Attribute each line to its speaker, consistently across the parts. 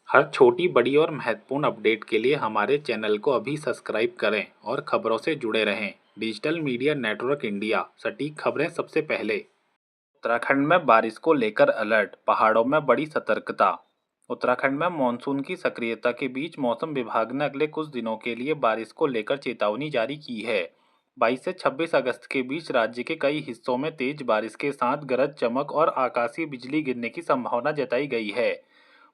Speaker 1: हर छोटी बड़ी और महत्वपूर्ण अपडेट के लिए हमारे चैनल को अभी सब्सक्राइब करें और खबरों से जुड़े रहें। डिजिटल मीडिया नेटवर्क इंडिया, सटीक खबरें सबसे पहले। उत्तराखंड में बारिश को लेकर अलर्ट, पहाड़ों में बड़ी सतर्कता। उत्तराखंड में मानसून की सक्रियता के बीच मौसम विभाग ने अगले कुछ दिनों के लिए बारिश को लेकर चेतावनी जारी की है। 22 से 26 अगस्त के बीच राज्य के कई हिस्सों में तेज बारिश के साथ गरज चमक और आकाशीय बिजली गिरने की संभावना जताई गई है।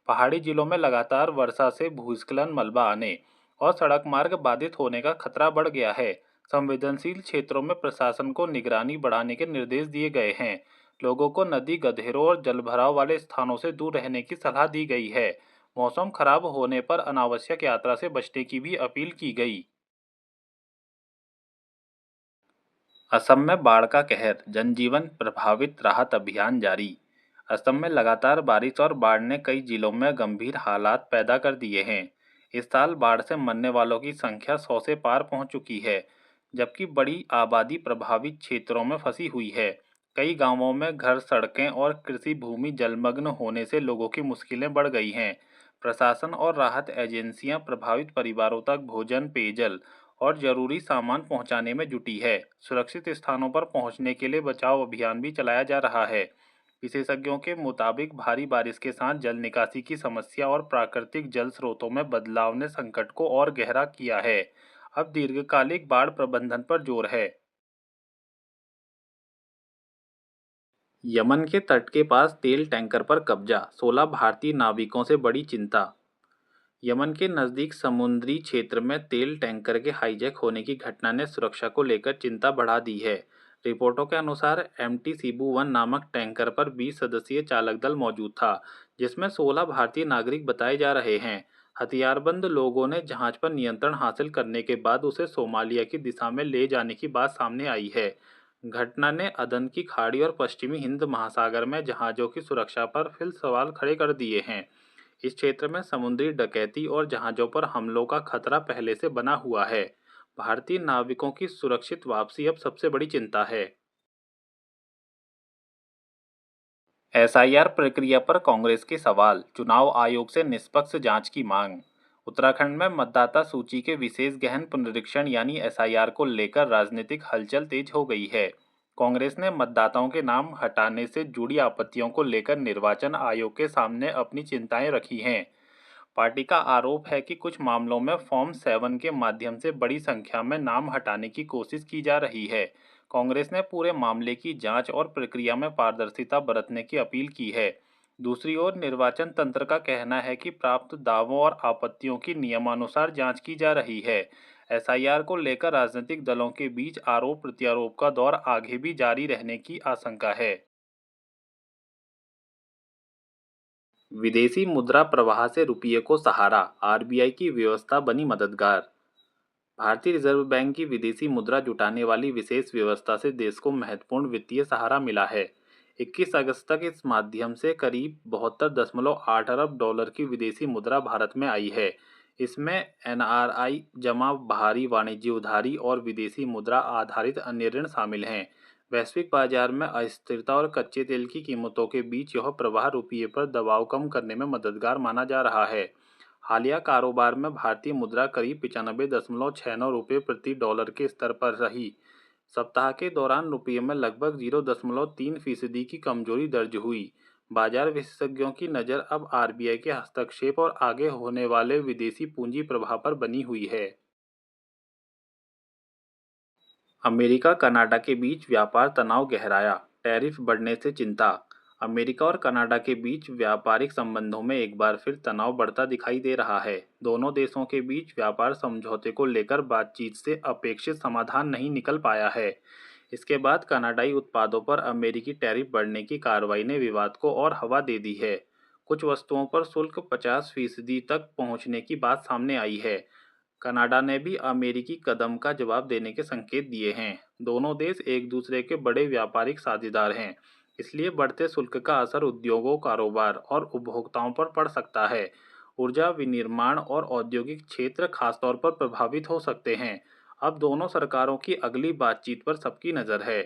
Speaker 1: पहाड़ी जिलों में लगातार वर्षा से भूस्खलन, मलबा आने और सड़क मार्ग बाधित होने का खतरा बढ़ गया है। संवेदनशील क्षेत्रों में प्रशासन को निगरानी बढ़ाने के निर्देश दिए गए हैं। लोगों को नदी, गड्ढों और जलभराव वाले स्थानों से दूर रहने की सलाह दी गई है। मौसम खराब होने पर अनावश्यक यात्रा से बचने की भी अपील की गई। असम में बाढ़ का कहर, जनजीवन प्रभावित, राहत अभियान जारी। असम में लगातार बारिश और बाढ़ ने कई जिलों में गंभीर हालात पैदा कर दिए हैं। इस साल बाढ़ से मरने वालों की संख्या 100 से पार पहुंच चुकी है, जबकि बड़ी आबादी प्रभावित क्षेत्रों में फंसी हुई है। कई गांवों में घर, सड़कें और कृषि भूमि जलमग्न होने से लोगों की मुश्किलें बढ़ गई हैं। प्रशासन और राहत एजेंसियां प्रभावित परिवारों तक भोजन, पेयजल और जरूरी सामान पहुंचाने में जुटी है। सुरक्षित स्थानों पर पहुंचने के लिए बचाव अभियान भी चलाया जा रहा है। विशेषज्ञों के मुताबिक भारी बारिश के साथ जल निकासी की समस्या और प्राकृतिक जल स्रोतों में बदलाव ने संकट को और गहरा किया है। अब दीर्घकालिक बाढ़ प्रबंधन पर जोर है। यमन के तट के पास तेल टैंकर पर कब्जा, 16 भारतीय नाविकों से बड़ी चिंता। यमन के नज़दीक समुद्री क्षेत्र में तेल टैंकर के हाईजैक होने की घटना ने सुरक्षा को लेकर चिंता बढ़ा दी है। रिपोर्टों के अनुसार एमटी सिबू-1 नामक टैंकर पर 20 सदस्यीय चालक दल मौजूद था, जिसमें 16 भारतीय नागरिक बताए जा रहे हैं। हथियारबंद लोगों ने जहाज पर नियंत्रण हासिल करने के बाद उसे सोमालिया की दिशा में ले जाने की बात सामने आई है। घटना ने अदन की खाड़ी और पश्चिमी हिंद महासागर में जहाज़ों की सुरक्षा पर फिर सवाल खड़े कर दिए हैं। इस क्षेत्र में समुद्री डकैती और जहाज़ों पर हमलों का खतरा पहले से बना हुआ है। भारतीय नाविकों की सुरक्षित वापसी अब सबसे बड़ी चिंता है। एसआईआर प्रक्रिया पर कांग्रेस के सवाल, चुनाव आयोग से निष्पक्ष जांच की मांग। उत्तराखंड में मतदाता सूची के विशेष गहन पुनरीक्षण यानी एसआईआर को लेकर राजनीतिक हलचल तेज हो गई है। कांग्रेस ने मतदाताओं के नाम हटाने से जुड़ी आपत्तियों को लेकर निर्वाचन आयोग के सामने अपनी चिंताएं रखी हैं। पार्टी का आरोप है कि कुछ मामलों में फॉर्म 7 के माध्यम से बड़ी संख्या में नाम हटाने की कोशिश की जा रही है। कांग्रेस ने पूरे मामले की जांच और प्रक्रिया में पारदर्शिता बरतने की अपील की है। दूसरी ओर निर्वाचन तंत्र का कहना है कि प्राप्त दावों और आपत्तियों की नियमानुसार जांच की जा रही है। एसआईआर को लेकर राजनीतिक दलों के बीच आरोप प्रत्यारोप का दौर आगे भी जारी रहने की आशंका है। विदेशी मुद्रा प्रवाह से रुपये को सहारा, आरबीआई की व्यवस्था बनी मददगार। भारतीय रिजर्व बैंक की विदेशी मुद्रा जुटाने वाली विशेष व्यवस्था से देश को महत्वपूर्ण वित्तीय सहारा मिला है। 21 अगस्त तक इस माध्यम से करीब 72.8 अरब डॉलर की विदेशी मुद्रा भारत में आई है। इसमें एनआरआई जमा, बाहरी वाणिज्य उधारी और विदेशी मुद्रा आधारित अन्य ऋण शामिल हैं। वैश्विक बाजार में अस्थिरता और कच्चे तेल की कीमतों के बीच यह प्रवाह रुपये पर दबाव कम करने में मददगार माना जा रहा है। हालिया कारोबार में भारतीय मुद्रा करीब 95.69 रुपये प्रति डॉलर के स्तर पर रही। सप्ताह के दौरान रुपये में लगभग 0.3% की कमजोरी दर्ज हुई। बाजार विशेषज्ञों की नज़र अब आरबीआई के हस्तक्षेप और आगे होने वाले विदेशी पूंजी प्रवाह पर बनी हुई है। अमेरिका कनाडा के बीच व्यापार तनाव गहराया, टैरिफ बढ़ने से चिंता। अमेरिका और कनाडा के बीच व्यापारिक संबंधों में एक बार फिर तनाव बढ़ता दिखाई दे रहा है। दोनों देशों के बीच व्यापार समझौते को लेकर बातचीत से अपेक्षित समाधान नहीं निकल पाया है। इसके बाद कनाडाई उत्पादों पर अमेरिकी टैरिफ बढ़ने की कार्रवाई ने विवाद को और हवा दे दी है। कुछ वस्तुओं पर शुल्क 50% तक पहुंचने की बात सामने आई है। कनाडा ने भी अमेरिकी कदम का जवाब देने के संकेत दिए हैं। दोनों देश एक दूसरे के बड़े व्यापारिक साझेदार हैं, इसलिए बढ़ते शुल्क का असर उद्योगों, कारोबार और उपभोक्ताओं पर पड़ सकता है। ऊर्जा, विनिर्माण और औद्योगिक क्षेत्र खासतौर पर प्रभावित हो सकते हैं। अब दोनों सरकारों की अगली बातचीत पर सबकी नज़र है।